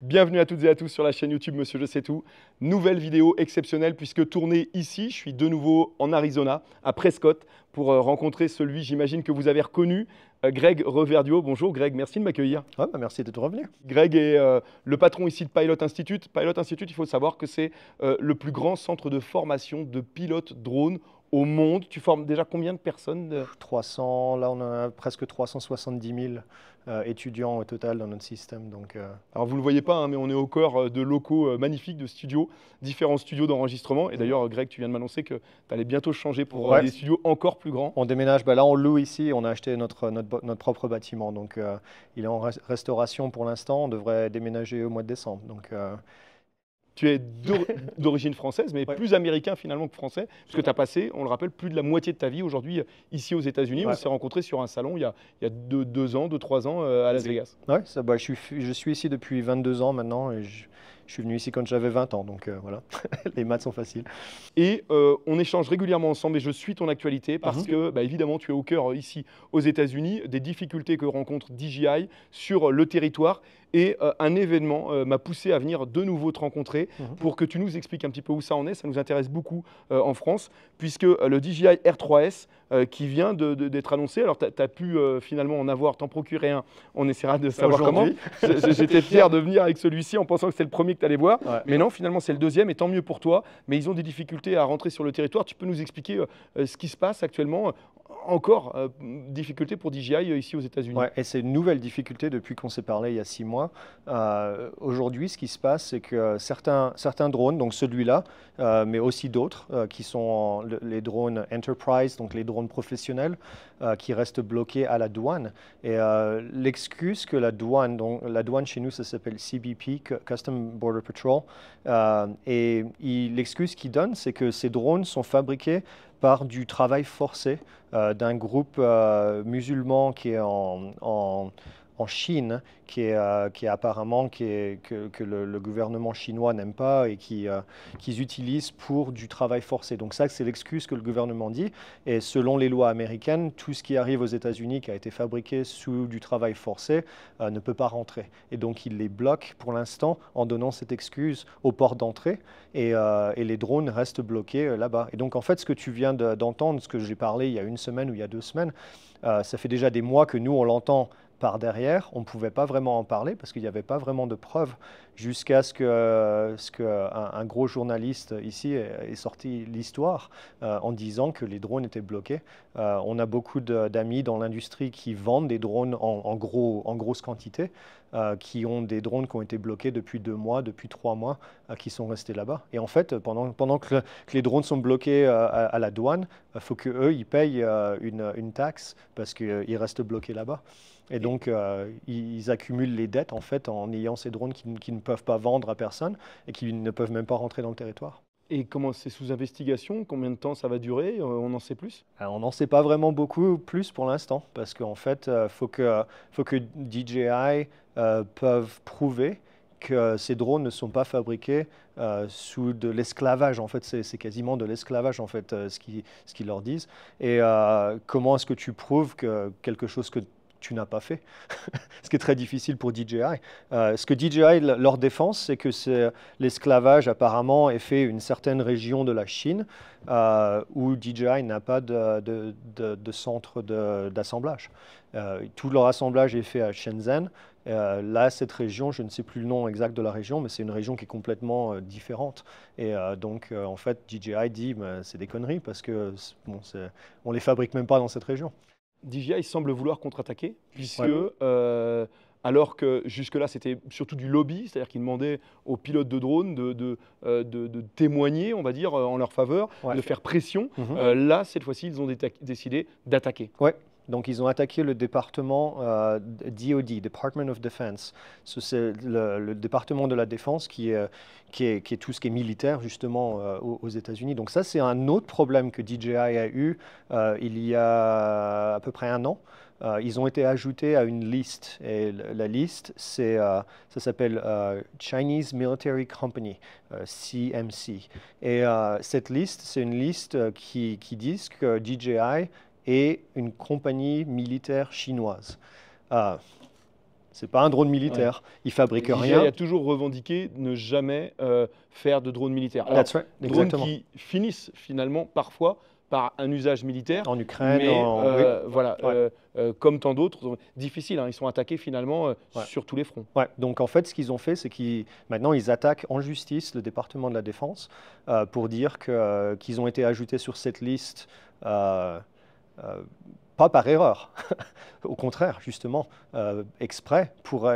Bienvenue à toutes et à tous sur la chaîne YouTube Monsieur Je sais tout. Nouvelle vidéo exceptionnelle puisque tournée ici, je suis de nouveau en Arizona, à Prescott, pour rencontrer celui, j'imagine, que vous avez reconnu, Greg Reverdio. Bonjour Greg, merci de m'accueillir. Ouais, bah merci d'être revenu. Greg est le patron ici de Pilot Institute. Pilot Institute, il faut savoir que c'est le plus grand centre de formation de pilotes drones au monde. Tu formes déjà combien de personnes 300, là on a presque 370 000 étudiants au total dans notre système. Alors vous ne le voyez pas, hein, mais on est au cœur de locaux magnifiques, de studios, différents studios d'enregistrement. Et d'ailleurs, Greg, tu viens de m'annoncer que tu allais bientôt changer pour Ouais, des studios encore plus grands. on déménage, bah là on loue ici, on a acheté notre propre bâtiment. Il est en restauration pour l'instant, on devrait déménager au mois de décembre. Tu es d'origine française, mais Ouais, plus américain finalement que français, puisque tu as passé, on le rappelle, plus de la moitié de ta vie aujourd'hui ici aux États-Unis. On ouais. s'est rencontrés sur un salon il y a 2 ans, 3 ans à Las Vegas. Ouais, je suis ici depuis 22 ans maintenant et je suis venu ici quand j'avais 20 ans. Voilà, les maths sont faciles. Et on échange régulièrement ensemble et je suis ton actualité parce que, bah, évidemment, tu es au cœur ici aux États-Unis des difficultés que rencontre DJI sur le territoire. Et un événement m'a poussé à venir de nouveau te rencontrer pour que tu nous expliques un petit peu où ça en est. Ça nous intéresse beaucoup en France, puisque le DJI R3S qui vient d'être annoncé, alors tu as pu finalement en avoir, t'en procurer un, on essaiera de savoir comment. J'étais fier de venir avec celui-ci en pensant que c'était le premier que tu allais voir, Ouais. mais non, finalement c'est le deuxième et tant mieux pour toi. Mais ils ont des difficultés à rentrer sur le territoire. Tu peux nous expliquer ce qui se passe actuellement encore difficulté pour DJI ici aux États-Unis. Ouais, et c'est une nouvelle difficulté depuis qu'on s'est parlé il y a 6 mois. Aujourd'hui, ce qui se passe, c'est que certains drones, donc celui-là, mais aussi d'autres, qui sont les drones Enterprise, donc les drones professionnels, qui restent bloqués à la douane. Et l'excuse que la douane, donc la douane chez nous, ça s'appelle CBP, Custom Border Patrol, et l'excuse qu'ils donnent, c'est que ces drones sont fabriqués par du travail forcé d'un groupe musulman qui est en Chine, qui est apparemment que le gouvernement chinois n'aime pas et qu'ils utilisent pour du travail forcé. Donc ça, c'est l'excuse que le gouvernement dit. Et selon les lois américaines, tout ce qui arrive aux États-Unis qui a été fabriqué sous du travail forcé ne peut pas rentrer. Et donc ils les bloquent pour l'instant en donnant cette excuse au port d'entrée et les drones restent bloqués là-bas. Et donc en fait, ce que tu viens d'entendre, ce que j'ai parlé il y a une semaine ou il y a 2 semaines, ça fait déjà des mois que nous, on l'entend par derrière. On ne pouvait pas vraiment en parler parce qu'il n'y avait pas vraiment de preuves jusqu'à ce qu'un gros journaliste ici ait sorti l'histoire en disant que les drones étaient bloqués. On a beaucoup d'amis dans l'industrie qui vendent des drones en grosse quantité, qui ont des drones qui ont été bloqués depuis 2 mois, depuis 3 mois, qui sont restés là-bas. Et en fait, pendant que les drones sont bloqués à la douane, il faut qu'eux, ils payent une taxe parce qu'ils restent bloqués là-bas. Et donc, ils accumulent les dettes en fait en ayant ces drones qui ne peuvent pas vendre à personne et qui ne peuvent même pas rentrer dans le territoire. Et comment c'est sous investigation? Combien de temps ça va durer? On en sait plus? On n'en sait pas vraiment beaucoup plus pour l'instant parce qu'en fait, faut que DJI peuvent prouver que ces drones ne sont pas fabriqués sous de l'esclavage. En fait, c'est quasiment de l'esclavage, en fait, ce qu'ils leur disent. Et comment est-ce que tu prouves que quelque chose que tu n'as pas fait, ce qui est très difficile pour DJI. Ce que DJI, leur défense, c'est que l'esclavage apparemment est fait une certaine région de la Chine où DJI n'a pas de centre d'assemblage. Tout leur assemblage est fait à Shenzhen. Là, cette région, je ne sais plus le nom exact de la région, mais c'est une région qui est complètement différente. Et en fait, DJI dit, c'est des conneries parce que bon, on les fabrique même pas dans cette région. DJI semble vouloir contre-attaquer, puisque Ouais. alors que jusque-là c'était surtout du lobby, c'est-à-dire qu'ils demandaient aux pilotes de drones de témoigner, on va dire, en leur faveur, Ouais. de faire pression. Là, cette fois-ci, ils ont décidé d'attaquer. Ouais. Donc, ils ont attaqué le département DoD, Department of Defense. C'est le département de la défense qui est tout ce qui est militaire, justement, aux États-Unis. Donc, ça, c'est un autre problème que DJI a eu il y a à peu près un an. Ils ont été ajoutés à une liste. Et la liste, ça s'appelle Chinese Military Company, CMC. Et cette liste, c'est une liste qui dit que DJI est une compagnie militaire chinoise. C'est pas un drone militaire. Il fabrique DJI rien. a toujours revendiqué ne jamais faire de drones militaires. Alors, That's right. drones Exactement. qui finissent finalement parfois par un usage militaire, En Ukraine, mais oui. voilà, Ouais. comme tant d'autres, difficiles. Ils sont attaqués finalement Ouais. sur tous les fronts. Ouais, donc en fait, ce qu'ils ont fait, c'est qu'ils maintenant ils attaquent en justice le département de la Défense pour dire qu'ils ont été ajoutés sur cette liste, euh, pas par erreur, au contraire, justement, exprès pour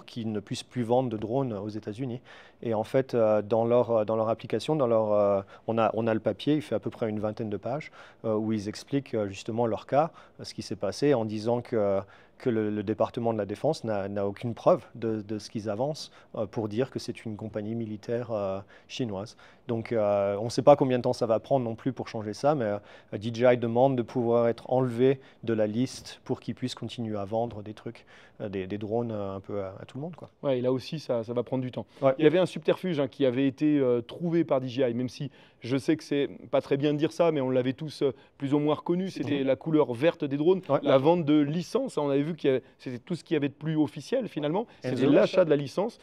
qu'ils ne puissent plus vendre de drones aux États-Unis. Et en fait, dans leur application, on a le papier, il fait à peu près une vingtaine de pages, où ils expliquent justement leur cas, ce qui s'est passé, en disant que le département de la Défense n'a aucune preuve de ce qu'ils avancent pour dire que c'est une compagnie militaire chinoise. Donc on ne sait pas combien de temps ça va prendre non plus pour changer ça, mais DJI demande de pouvoir être enlevé de la liste pour qu'ils puissent continuer à vendre des trucs, des drones un peu à tout le monde, quoi. Ouais, et là aussi, ça va prendre du temps. Ouais. Il y avait un subterfuge qui avait été trouvé par DJI, même si je sais que c'est pas très bien de dire ça, mais on l'avait tous plus ou moins reconnu. C'était la couleur verte des drones, Ouais. la vente de licence. On avait vu que c'était tout ce qu'il y avait de plus officiel finalement. C'était Enzo. l'achat de la licence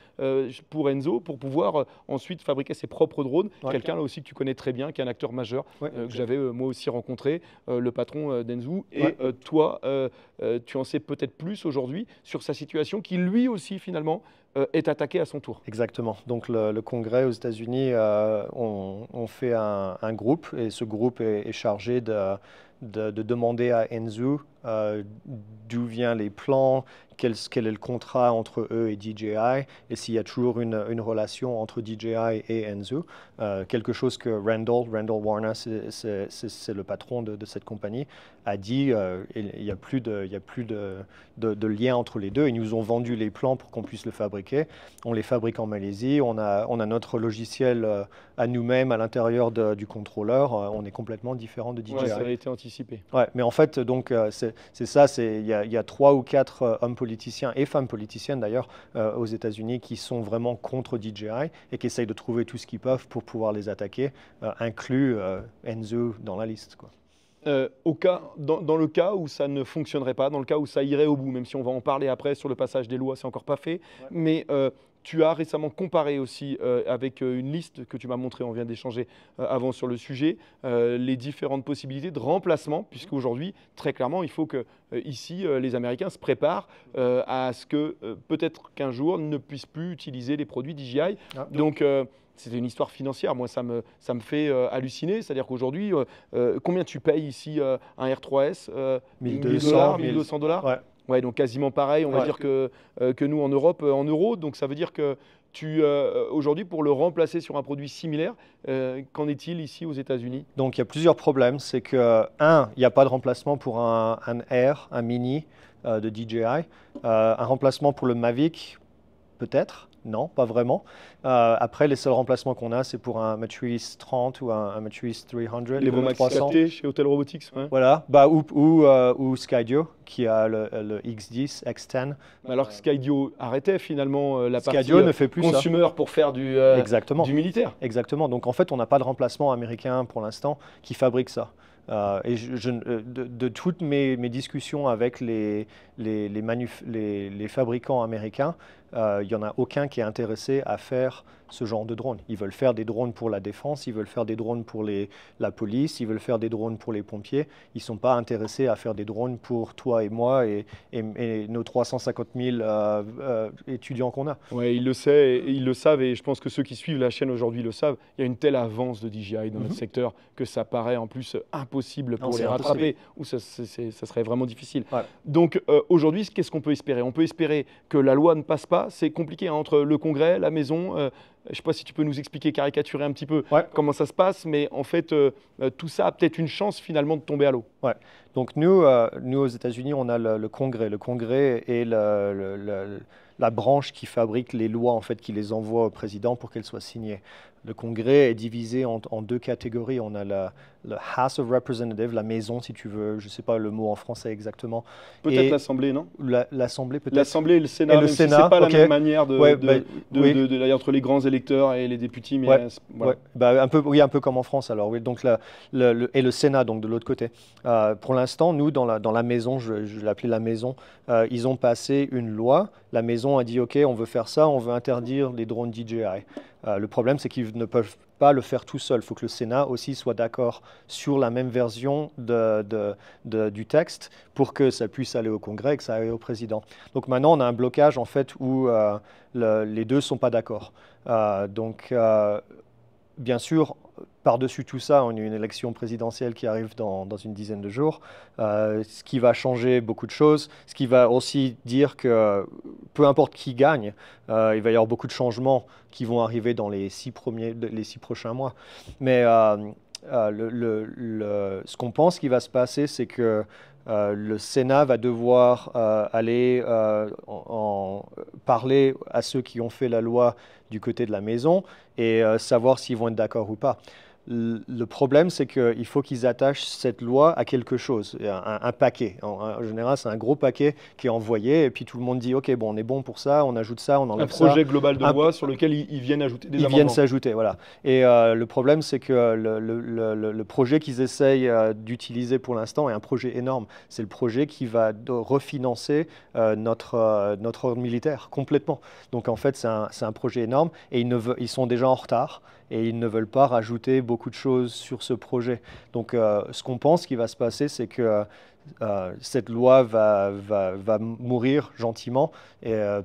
pour Enzo pour pouvoir ensuite fabriquer ses propres drones. Ouais. Quelqu'un là aussi que tu connais très bien, qui est un acteur majeur, Ouais. que j'avais moi aussi rencontré, le patron d'Enzo. Et Ouais. toi, tu en sais peut-être plus aujourd'hui sur sa situation, qui lui aussi finalement est attaqué à son tour. Exactement. Donc le Congrès aux États-Unis on fait un groupe et ce groupe est chargé de demander à Enzo d'où viennent les plans, quel est le contrat entre eux et DJI et s'il y a toujours une relation entre DJI et Enzo. Quelque chose que Randall Warner, c'est le patron de cette compagnie, a dit il n'y a plus de lien entre les deux. Ils nous ont vendu les plans pour qu'on puisse le fabriquer. On les fabrique en Malaisie. On a notre logiciel à nous-mêmes à l'intérieur du contrôleur. On est complètement différent de DJI. Ouais, ça avait été anticipé. Ouais, mais en fait, donc, c'est ça, il y a 3 ou 4 hommes politiciens et femmes politiciennes d'ailleurs aux États-Unis qui sont vraiment contre DJI et qui essayent de trouver tout ce qu'ils peuvent pour pouvoir les attaquer, inclus Enzo dans la liste, quoi. Dans le cas où ça ne fonctionnerait pas, dans le cas où ça irait au bout, même si on va en parler après sur le passage des lois, c'est encore pas fait, mais tu as récemment comparé aussi avec une liste que tu m'as montrée, on vient d'échanger avant sur le sujet, les différentes possibilités de remplacement, puisque aujourd'hui, très clairement, il faut que ici, les Américains se préparent à ce que peut-être qu'un jour, ils ne puissent plus utiliser les produits DJI. Donc, c'était une histoire financière. Moi, ça me fait halluciner. C'est-à-dire qu'aujourd'hui, combien tu payes ici un R3S 1200 $1,200. Ouais. Ouais, donc quasiment pareil, on va dire que nous en Europe, en euros. Donc ça veut dire que aujourd'hui, pour le remplacer sur un produit similaire, qu'en est-il ici aux États-Unis? Donc il y a plusieurs problèmes. C'est que, il n'y a pas de remplacement pour un Air, un Mini de DJI. Un remplacement pour le Mavic, peut-être. Non, pas vraiment. Après, les seuls remplacements qu'on a, c'est pour un Matrice 30 ou un Matrice 300. Les Vomax 300 chez Hotel Robotics. Ouais. Voilà, ou Skydio qui a le X10, X10. Alors que Skydio arrêtait finalement la Skydio partie ne fait plus consumer pour faire Exactement. du militaire. Exactement. Donc en fait, on n'a pas de remplacement américain pour l'instant qui fabrique ça. Et de toutes mes discussions avec les fabricants américains, il n'y en a aucun qui est intéressé à faire ce genre de drone. Ils veulent faire des drones pour la défense, ils veulent faire des drones pour la police, ils veulent faire des drones pour les pompiers. Ils ne sont pas intéressés à faire des drones pour toi et moi et nos 350 000 étudiants qu'on a. Oui, ils le savent et je pense que ceux qui suivent la chaîne aujourd'hui le savent. Il y a une telle avance de DJI dans notre secteur que ça paraît en plus impossible pour les rattraper, ou ça serait vraiment difficile. Ouais. Donc aujourd'hui, qu'est-ce qu'on peut espérer? On peut espérer que la loi ne passe pas. C'est compliqué entre le Congrès, la maison. Je ne sais pas si tu peux nous expliquer, caricaturer un petit peu comment ça se passe, mais en fait, tout ça a peut-être une chance finalement de tomber à l'eau. Ouais. Donc nous aux États-Unis, on a le Congrès. Le Congrès est la branche qui fabrique les lois, en fait, qui les envoie au président pour qu'elles soient signées. le Congrès est divisé en deux catégories. On a le House of Representatives, la maison, si tu veux, je ne sais pas le mot en français exactement. Peut-être l'Assemblée, non? L'Assemblée, peut-être. L'Assemblée et le Sénat, Et le même Sénat, si c'est pas ok. la même manière Oui. entre les grands électeurs et les députés, mais Ouais. voilà. Ouais. Bah, un peu comme en France alors. Oui. Donc et le Sénat, donc de l'autre côté. Pour l'instant, nous, dans la maison, je l'appelais la maison, ils ont passé une loi. La maison a dit, OK, on veut faire ça, on veut interdire les drones DJI. Le problème, c'est qu'ils ne peuvent pas le faire tout seul. Il faut que le Sénat aussi soit d'accord sur la même version du texte pour que ça puisse aller au Congrès et que ça aille au président. Donc maintenant, on a un blocage en fait où les deux ne sont pas d'accord. Bien sûr, par-dessus tout ça, on a une élection présidentielle qui arrive dans une dizaine de jours, ce qui va changer beaucoup de choses, ce qui va aussi dire que peu importe qui gagne, il va y avoir beaucoup de changements qui vont arriver dans les 6 prochains mois. Mais ce qu'on pense qui va se passer, c'est que le Sénat va devoir aller parler à ceux qui ont fait la loi du côté de la maison et savoir s'ils vont être d'accord ou pas. Le problème, c'est qu'il faut qu'ils attachent cette loi à quelque chose, un paquet. En général, c'est un gros paquet qui est envoyé et puis tout le monde dit « OK, bon, on est bon pour ça, on ajoute ça, on enlève ça ». Un projet global de loi sur lequel ils viennent ajouter des amendements. Ils viennent s'ajouter, voilà. Et le problème, c'est que le projet qu'ils essayent d'utiliser pour l'instant est un projet énorme. C'est le projet qui va refinancer notre ordre militaire complètement. Donc en fait, c'est un projet énorme et ils sont déjà en retard. Et ils ne veulent pas rajouter beaucoup de choses sur ce projet. Donc, ce qu'on pense qui va se passer, c'est que cette loi va mourir gentiment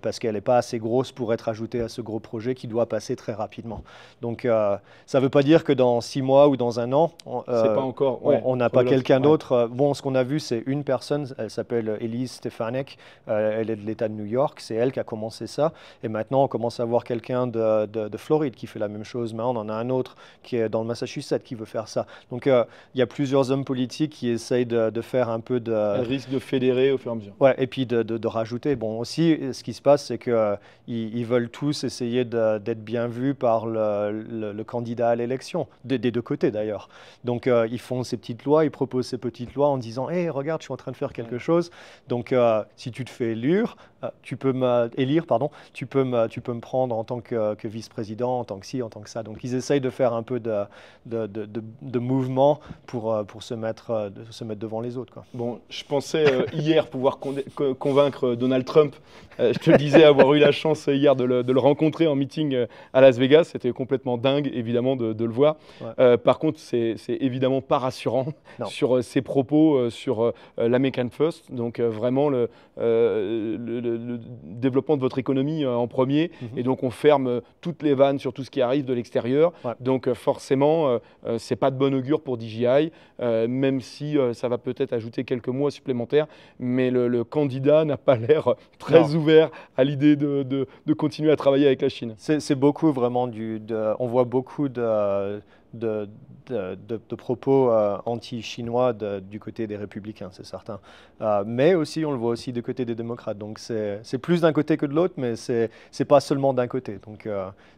parce qu'elle n'est pas assez grosse pour être ajoutée à ce gros projet qui doit passer très rapidement. Donc, ça ne veut pas dire que dans 6 mois ou dans un an, on n'a pas quelqu'un d'autre. Bon, ce qu'on a vu, c'est une personne, elle s'appelle Elise Stefanik, elle est de l'État de New York, c'est elle qui a commencé ça. Et maintenant, on commence à voir quelqu'un de Floride qui fait la même chose. Maintenant, on en a un autre qui est dans le Massachusetts qui veut faire ça. Donc, il y a plusieurs hommes politiques qui essayent de faire un peu de... Elle risque de fédérer au fur et à mesure. Ouais, et puis de rajouter. Bon, aussi, ce qui se passe, c'est qu'ils veulent tous essayer d'être bien vus par le candidat à l'élection, des deux côtés d'ailleurs. Donc, ils font ces petites lois, ils proposent ces petites lois en disant « Hey, regarde, je suis en train de faire quelque chose. Donc, si tu te fais élire, tu peux me prendre en tant que vice-président, en tant que ci, en tant que ça. » Donc, ils essayent de faire un peu de mouvement pour se mettre devant les autres, quoi. Bon, je pensais hier pouvoir convaincre Donald Trump. Je te le disais, avoir eu la chance hier de le rencontrer en meeting à Las Vegas. C'était complètement dingue, évidemment, de le voir. Ouais. Par contre, c'est évidemment pas rassurant sur ses propos sur l'American First. Donc, vraiment, le développement de votre économie en premier. Et donc, on ferme toutes les vannes sur tout ce qui arrive de l'extérieur. Ouais. Donc, forcément, c'est pas de bon augure pour DJI, même si ça va peut-être ajouter quelques mois supplémentaires, mais le candidat n'a pas l'air très ouvert à l'idée de continuer à travailler avec la Chine. C'est beaucoup vraiment on voit beaucoup de propos anti-chinois du côté des républicains, c'est certain. Mais aussi, on le voit aussi du côté des démocrates. Donc, c'est plus d'un côté que de l'autre, mais c'est pas seulement d'un côté. Donc,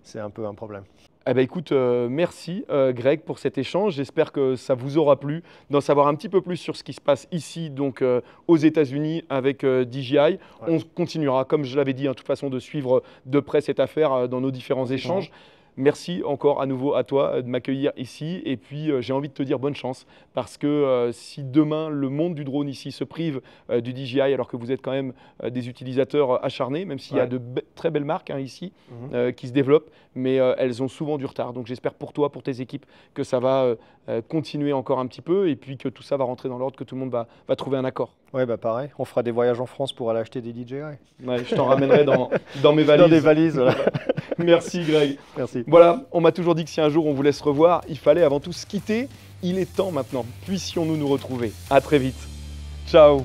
c'est un peu un problème. Eh ben écoute, merci Greg pour cet échange. J'espère que ça vous aura plu d'en savoir un petit peu plus sur ce qui se passe ici, donc aux États-Unis avec DJI. Ouais. On continuera, comme je l'avais dit, de toute façon, de suivre de près cette affaire dans nos différents échanges. Merci encore à nouveau à toi de m'accueillir ici. Et puis, j'ai envie de te dire bonne chance parce que si demain, le monde du drone ici se prive du DJI, alors que vous êtes quand même des utilisateurs acharnés, même s'il y a de très belles marques ici qui se développent, mais elles ont souvent du retard. Donc, j'espère pour toi, pour tes équipes, que ça va continuer encore un petit peu et puis que tout ça va rentrer dans l'ordre, que tout le monde va trouver un accord. Oui, bah pareil. On fera des voyages en France pour aller acheter des DJI. Ouais, je t'en ramènerai dans mes valises. Dans des valises, voilà. Merci Greg. Merci. Voilà, on m'a toujours dit que si un jour on vous laisse revoir, il fallait avant tout se quitter. Il est temps maintenant. Puissions-nous nous retrouver. À très vite. Ciao.